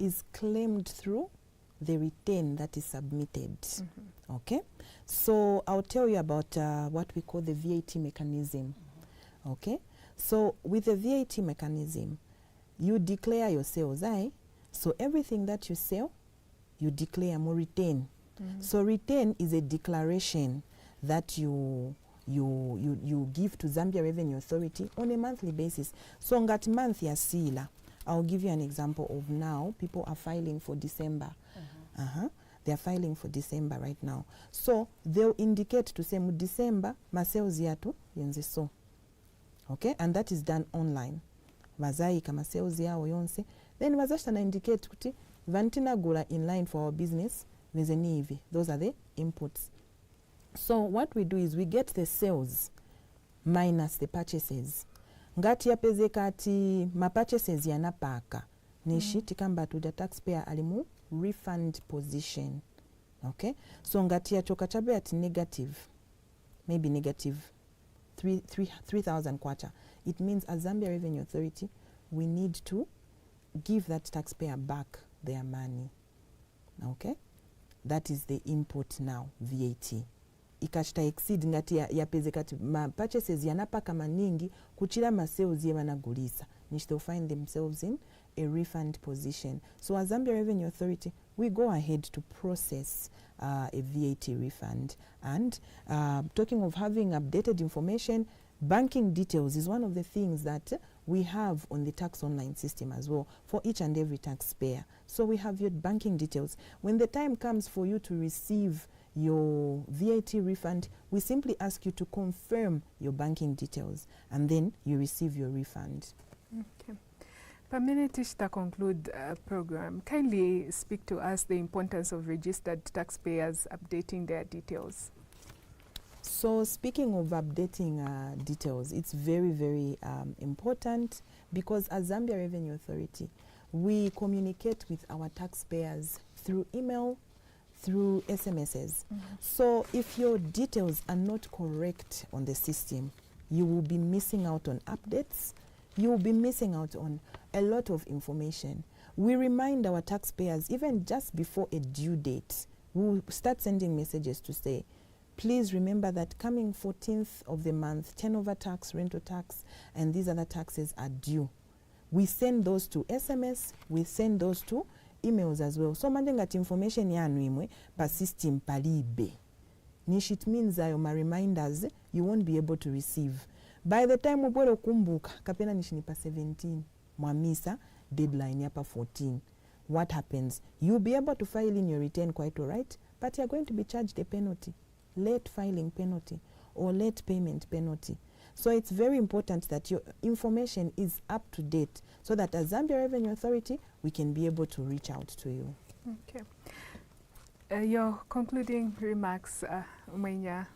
is claimed through the return that is submitted. Okay, so I'll tell you about what we call the VAT mechanism. Okay, so with the VAT mechanism, you declare your sales, so everything that you sell, you declare more return. So return is a declaration that you give to Zambia Revenue Authority on a monthly basis. So ngati month ya sila, I'll give you an example of now, people are filing for December. They are filing for December right now. So they'll indicate to say December, ma sales yatu yenze so. Okay, and that is done online. Vazai kama sales yao yonse. Then vazashta na indicate kuti vantina gula in line for our business. Nivi. Those are the inputs. So what we do is we get the sales minus the purchases. Ngati ya peze kati ma purchases yanapaka. Nishi tikamba to the taxpayer alimu refund position. Okay, so ngati ya choka chabe at negative, maybe negative 3,000 kwacha. It means as Zambia Revenue Authority, we need to give that taxpayer back their money. Okay, that is the input now, VAT. Ikashita exceed ngati ya peze kati ma purchases yanapaka maningi kuchira ma sales yebanagulisa. They'll find themselves in a refund position. So as Zambia Revenue Authority, we go ahead to process a VAT refund. And talking of having updated information, banking details is one of the things that we have on the tax online system as well for each and every taxpayer. So we have your banking details. When the time comes for you to receive your VAT refund, we simply ask you to confirm your banking details and then you receive your refund. Okay. Per minute to conclude program, kindly speak to us the importance of registered taxpayers updating their details. So speaking of updating details, it's very, very important because as Zambia Revenue Authority, we communicate with our taxpayers through email, through SMSs. So if your details are not correct on the system, you will be missing out on updates. You will be missing out on a lot of information. We remind our taxpayers, even just before a due date, we'll start sending messages to say, please remember that coming 14th of the month, turnover tax, rental tax, and these other taxes are due. We send those to SMS, we send those to emails as well. So mandengati information yanuimwe, but system palibe. Nish, it means that my reminders, you won't be able to receive. By the time ubwelo kumbuka, kapena nishinipa 17, mwamisa, deadline yapa 14. What happens? You'll be able to file in your return quite all right, but you're going to be charged a penalty, late filing penalty, or late payment penalty. So it's very important that your information is up to date so that as Zambia Revenue Authority, we can be able to reach out to you. Okay. Your concluding remarks, MWENYA.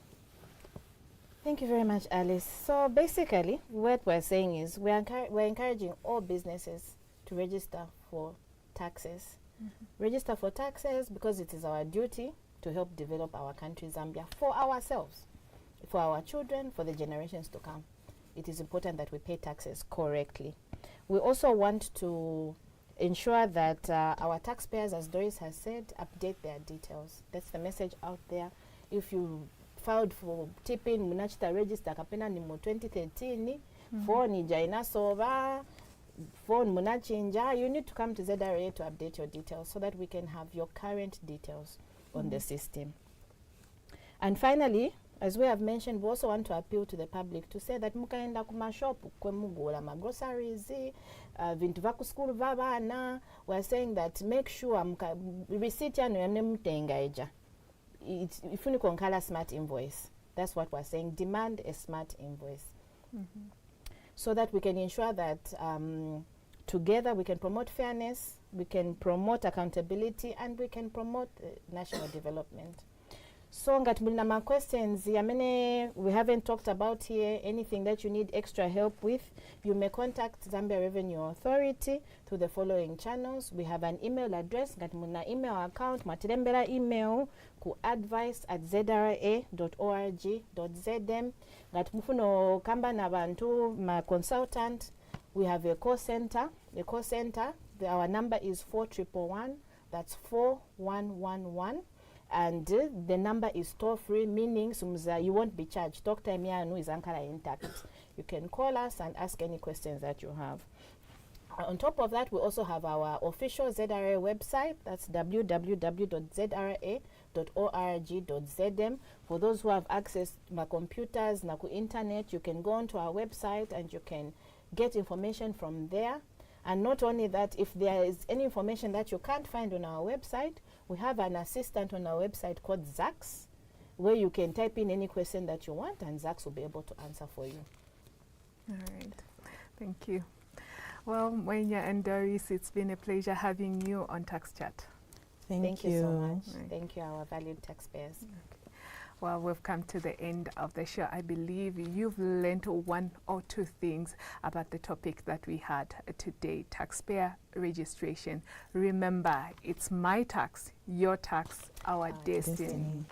Thank you very much, Alice. So basically, what we're saying is we're encouraging all businesses to register for taxes. Register for taxes because it is our duty to help develop our country, Zambia, for ourselves. for our children, for the generations to come. It is important that we pay taxes correctly. We also want to ensure that our taxpayers, as Doris has said, update their details. That's the message out there. If you filed for tipping, munachita register kapena ni mu 2013, phone ija sova, phone munachinja, you need to come to ZRA to update your details so that we can have your current details on the system. And finally, as we have mentioned, we also want to appeal to the public to say that mukaenda kuma shop kwe mugula ma groceries, vintu vaku school vabana. We're saying that make sure receipt yanu yamne mutenga eja. If you konkala smart invoice, that's what we're saying. Demand a smart invoice, so that we can ensure that together we can promote fairness, we can promote accountability, and we can promote national development. So ngati mulina ma questions yamene we haven't talked about here, anything that you need extra help with, you may contact Zambia Revenue Authority through the following channels. We have an email address, ngati mulina email account, matilembera email ku advice@zra.org.zm. Ngati mufuno kamba na bantu ma consultant, we have a call center. Our number is 4111, that's 4111. And the number is toll-free, meaning you won't be charged. Talk time yanu is ankara intact. You can call us and ask any questions that you have. On top of that, we also have our official ZRA website. That's www.zra.org.zm. For those who have access to my computers, na ku internet, you can go onto our website and you can get information from there. And not only that, if there is any information that you can't find on our website, we have an assistant on our website called Zax, where you can type in any question that you want and Zax will be able to answer for you. All right, thank you. Well, MWENYA and Doris, it's been a pleasure having you on Tax Chat. Thank you so much. Right. Thank you, our valued taxpayers. Okay. Well, we've come to the end of the show. I believe you've learned one or two things about the topic that we had today, taxpayer registration. Remember, it's my tax, your tax, our destiny.